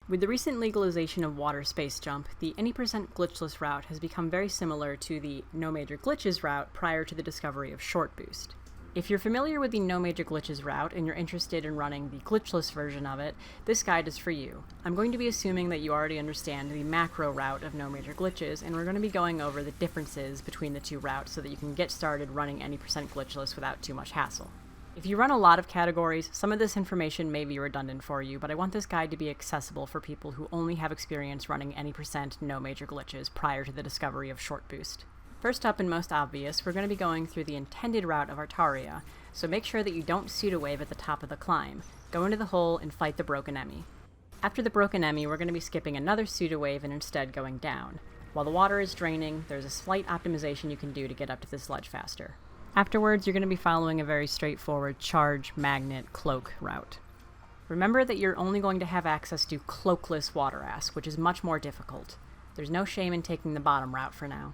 With the recent legalization of water space jump, the any percent glitchless route has become very similar to the no major glitches route prior to the discovery of short boost. If you're familiar with the no major glitches route and you're interested in running the glitchless version of it, this guide is for you. I'm going to be assuming that you already understand the macro route of no major glitches, and we're going to be going over the differences between the two routes so that you can get started running any percent glitchless without too much hassle. If you run a lot of categories, some of this information may be redundant for you, but I want this guide to be accessible for people who only have experience running any percent no major glitches prior to the discovery of short boost. First up and most obvious, we're going to be going through the intended route of Artaria, so make sure that you don't pseudo-wave at the top of the climb. Go into the hole and fight the broken Emmy. After the broken Emmy, we're going to be skipping another pseudo-wave and instead going down. While the water is draining, there's a slight optimization you can do to get up to this ledge faster. Afterwards, you're going to be following a very straightforward charge, magnet, cloak route. Remember that you're only going to have access to cloakless water ass, which is much more difficult. There's no shame in taking the bottom route for now.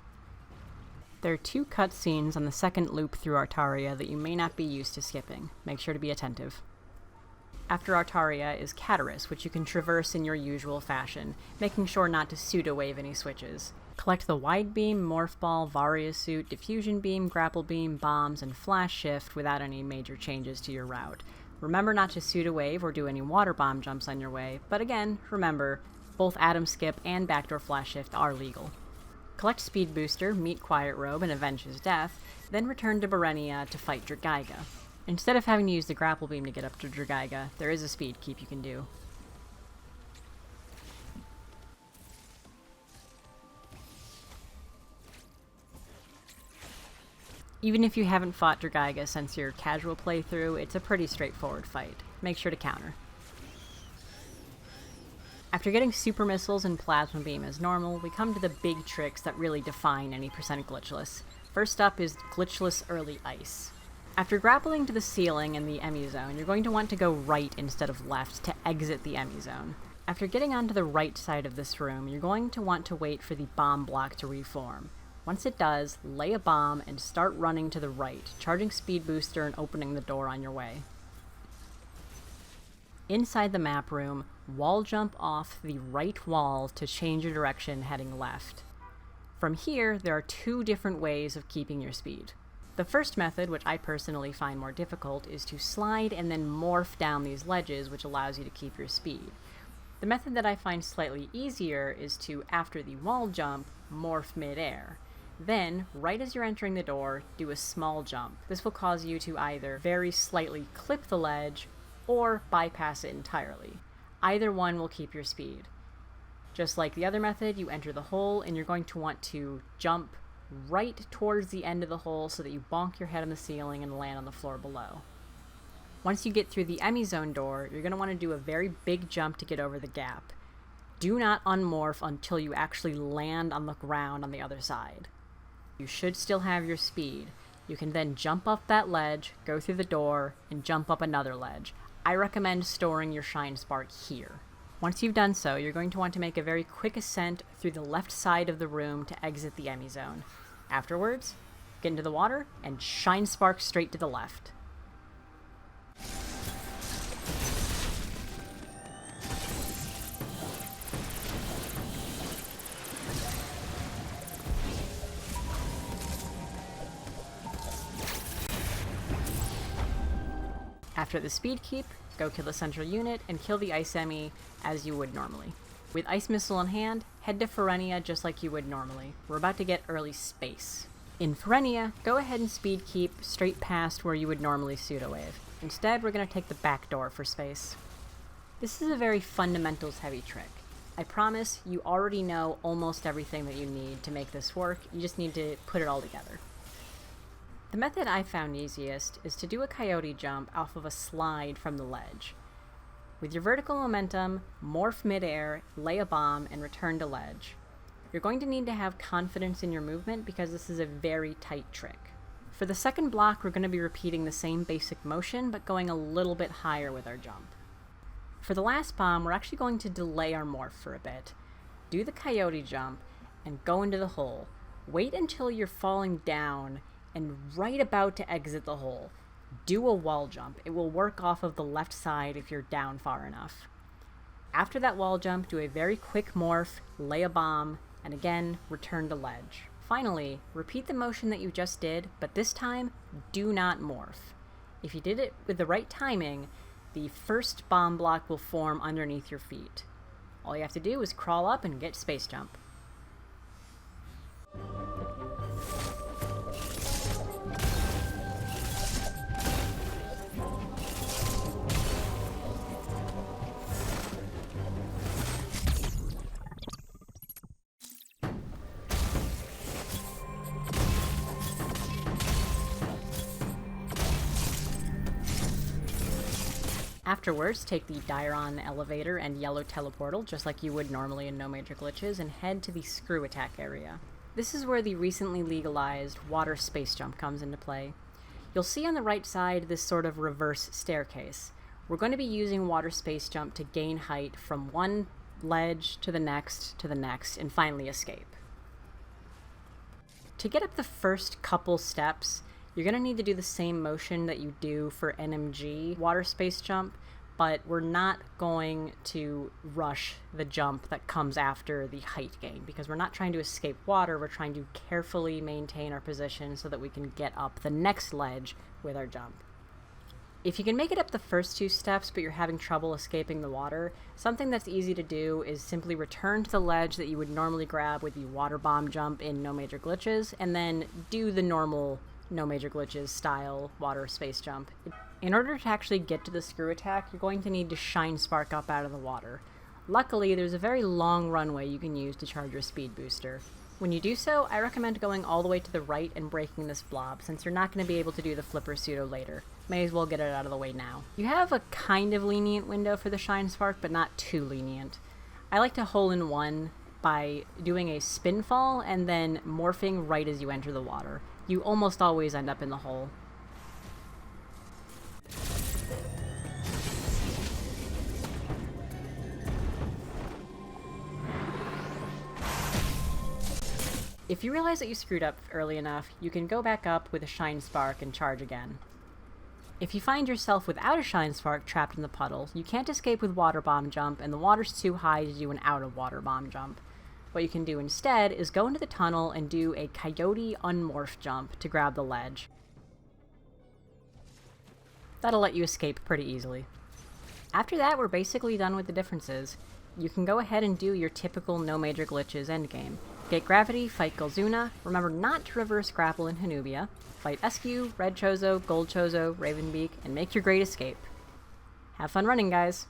There are 2 cutscenes on the second loop through Artaria that you may not be used to skipping. Make sure to be attentive. After Artaria is Cataris, which you can traverse in your usual fashion, making sure not to pseudo-wave any switches. Collect the Wide Beam, Morph Ball, Varia Suit, Diffusion Beam, Grapple Beam, Bombs, and Flash Shift without any major changes to your route. Remember not to pseudo-wave or do any water bomb jumps on your way, but again, remember, both Atom Skip and Backdoor Flash Shift are legal. Collect Speed Booster, meet Quiet Robe, and avenge his death, then return to Berenia to fight Drogyga. Instead of having to use the Grapple Beam to get up to Drogyga, there is a Speedkeep you can do. Even if you haven't fought Drogyga since your casual playthrough, it's a pretty straightforward fight. Make sure to counter. After getting Super Missiles and Plasma Beam as normal, we come to the big tricks that really define any percent glitchless. First up is Glitchless Early Ice. After grappling to the ceiling in the Emmy Zone, you're going to want to go right instead of left to exit the Emmy Zone. After getting onto the right side of this room, you're going to want to wait for the bomb block to reform. Once it does, lay a bomb and start running to the right, charging Speed Booster and opening the door on your way. Inside the map room, wall jump off the right wall to change your direction heading left. From here, there are 2 different ways of keeping your speed. The first method, which I personally find more difficult, is to slide and then morph down these ledges, which allows you to keep your speed. The method that I find slightly easier is to, after the wall jump, morph mid-air. Then, right as you're entering the door, do a small jump. This will cause you to either very slightly clip the ledge, or bypass it entirely. Either one will keep your speed. Just like the other method, you enter the hole and you're going to want to jump right towards the end of the hole so that you bonk your head on the ceiling and land on the floor below. Once you get through the Emmy Zone door, you're going to want to do a very big jump to get over the gap. Do not unmorph until you actually land on the ground on the other side. You should still have your speed. You can then jump up that ledge, go through the door, and jump up another ledge. I recommend storing your Shine Spark here. Once you've done so, you're going to want to make a very quick ascent through the left side of the room to exit the Emmy Zone. Afterwards, get into the water and Shine Spark straight to the left. After the Speedkeep, go kill the central unit and kill the Ice Emmy as you would normally. With Ice Missile in hand, head to Ferenia just like you would normally. We're about to get early space. In Ferenia, go ahead and Speedkeep straight past where you would normally pseudo-wave. Instead, we're going to take the back door for space. This is a very fundamentals heavy trick. I promise you already know almost everything that you need to make this work, you just need to put it all together. The method I found easiest is to do a coyote jump off of a slide from the ledge. With your vertical momentum, morph midair, lay a bomb, and return to ledge. You're going to need to have confidence in your movement because this is a very tight trick. For the second block, we're going to be repeating the same basic motion, but going a little bit higher with our jump. For the last bomb, we're actually going to delay our morph for a bit. Do the coyote jump, and go into the hole. Wait until you're falling down, and right about to exit the hole. Do a wall jump. It will work off of the left side if you're down far enough. After that wall jump, do a very quick morph, lay a bomb, and again, return to ledge. Finally, repeat the motion that you just did, but this time, do not morph. If you did it with the right timing, the first bomb block will form underneath your feet. All you have to do is crawl up and get space jump. Afterwards, take the Diron elevator and yellow teleportal, just like you would normally in No Major Glitches, and head to the screw attack area. This is where the recently legalized water space jump comes into play. You'll see on the right side this sort of reverse staircase. We're going to be using water space jump to gain height from one ledge to the next, and finally escape. To get up the first couple steps, you're going to need to do the same motion that you do for NMG water space jump, but we're not going to rush the jump that comes after the height gain, because we're not trying to escape water, we're trying to carefully maintain our position so that we can get up the next ledge with our jump. If you can make it up the first two steps but you're having trouble escaping the water, something that's easy to do is simply return to the ledge that you would normally grab with the water bomb jump in No Major Glitches, and then do the normal No Major Glitches style water space jump. In order to actually get to the screw attack, you're going to need to shine spark up out of the water. Luckily, there's a very long runway you can use to charge your speed booster. When you do so, I recommend going all the way to the right and breaking this blob, since you're not going to be able to do the flipper pseudo later. May as well get it out of the way now. You have a kind of lenient window for the shine spark, but not too lenient. I like to hole in one by doing a spin fall and then morphing right as you enter the water. You almost always end up in the hole. If you realize that you screwed up early enough, you can go back up with a shine spark and charge again. If you find yourself without a shine spark trapped in the puddle, you can't escape with water bomb jump, and the water's too high to do an out of water bomb jump. What you can do instead is go into the tunnel and do a coyote unmorph jump to grab the ledge. That'll let you escape pretty easily. After that, we're basically done with the differences. You can go ahead and do your typical No Major Glitches endgame. Get Gravity, fight Golzuna, remember not to reverse grapple in Hanubia, fight Eskew, Red Chozo, Gold Chozo, Ravenbeak, and make your great escape. Have fun running, guys!